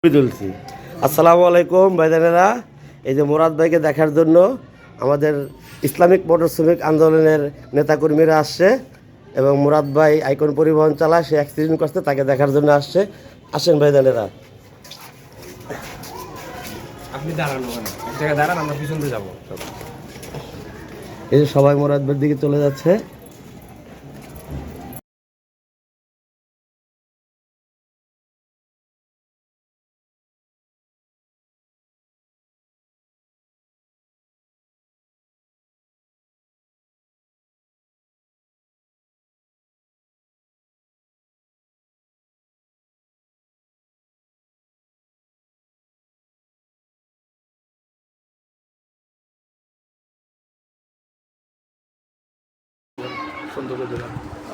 তুলছি। আসসালামু আলাইকুম ভাইজানেরা, এই যে মুরাদ ভাইকে দেখার জন্য আমাদের ইসলামিক মোটর শ্রমিক আন্দোলনের নেতাকর্মীরা আসছে এবং মুরাদ ভাই আইকন পরিবহন চালায়, সে অ্যাক্সিডেন্ট করছে, তাকে দেখার জন্য আসছে। আসেন ভাইজানেরা। আপনি দাঁড়ান, এক জায়গায় দাঁড়ান, আমরা পিছন দিয়ে যাবো। এই যে সবাই মুরাদ ভাইয়ের দিকে চলে যাচ্ছে।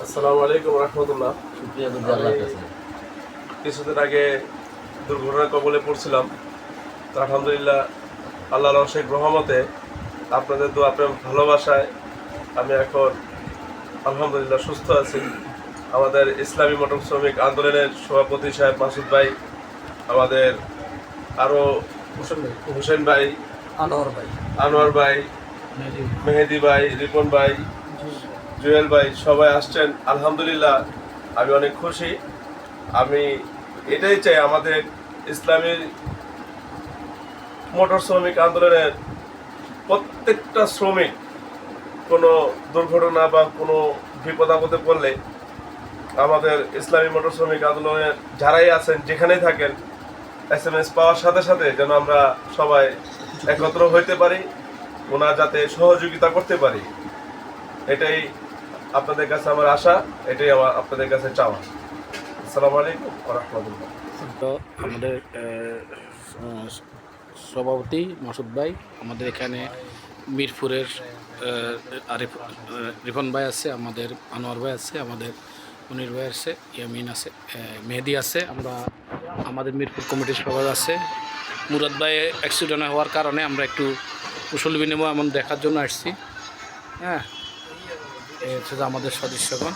আসসালামু আলাইকুম রহমতুল্লাহ। কিছুদিন আগে দুর্ঘটনার কবলে পড়ছিলাম, তো আলহামদুলিল্লাহ আল্লাহর অশেষ রহমতে আপনাদের দোয়া প্রেম ভালোবাসায় আমি এখন আলহামদুলিল্লাহ সুস্থ আছি। আমাদের ইসলামী মোটর শ্রমিক আন্দোলনের সভাপতি সাহেব মাসুদ ভাই, আমাদের আরও হোসেন ভাই, আনোয়ার ভাই, মেহেদি ভাই, রিপন ভাই, জুয়েল ভাই, সবাই আসছেন। আলহামদুলিল্লাহ আমি অনেক খুশি। আমি এটাই চাই, আমাদের ইসলামী মোটর শ্রমিক আন্দোলনের প্রত্যেকটা শ্রমিক কোনো দুর্ঘটনা বা কোনো বিপদ আপদে পড়লে আমাদের ইসলামী মোটর শ্রমিক আন্দোলনের যারাই আছেন, যেখানেই থাকেন, SMS পাওয়ার সাথে সাথে যেন আমরা সবাই একত্র হইতে পারি, ওনার যাতে সহযোগিতা করতে পারি, এটাই আপনাদের কাছে আমার আশা, এটাই আমার আপনাদের কাছে চাওয়া। আসসালামু আলাইকুম ওয়া রাহমাতুল্লাহ। তো আমাদের সভাপতি মাসুদ ভাই, আমাদের এখানে মিরপুরের রিফন ভাই আছে, আমাদের আনোয়ার ভাই আছে, আমাদের মনির ভাই আছে, ইয়ামিন আছে, মেহেদি আছে, আমরা আমাদের মিরপুর কমিটির সবাই আছে। মুরাদ ভাই অ্যাক্সিডেন্ট হওয়ার কারণে আমরা একটু কুশল বিনিময় এমন দেখার জন্য আসছি। হ্যাঁ, এই হচ্ছে যে আমাদের সদস্যগণ।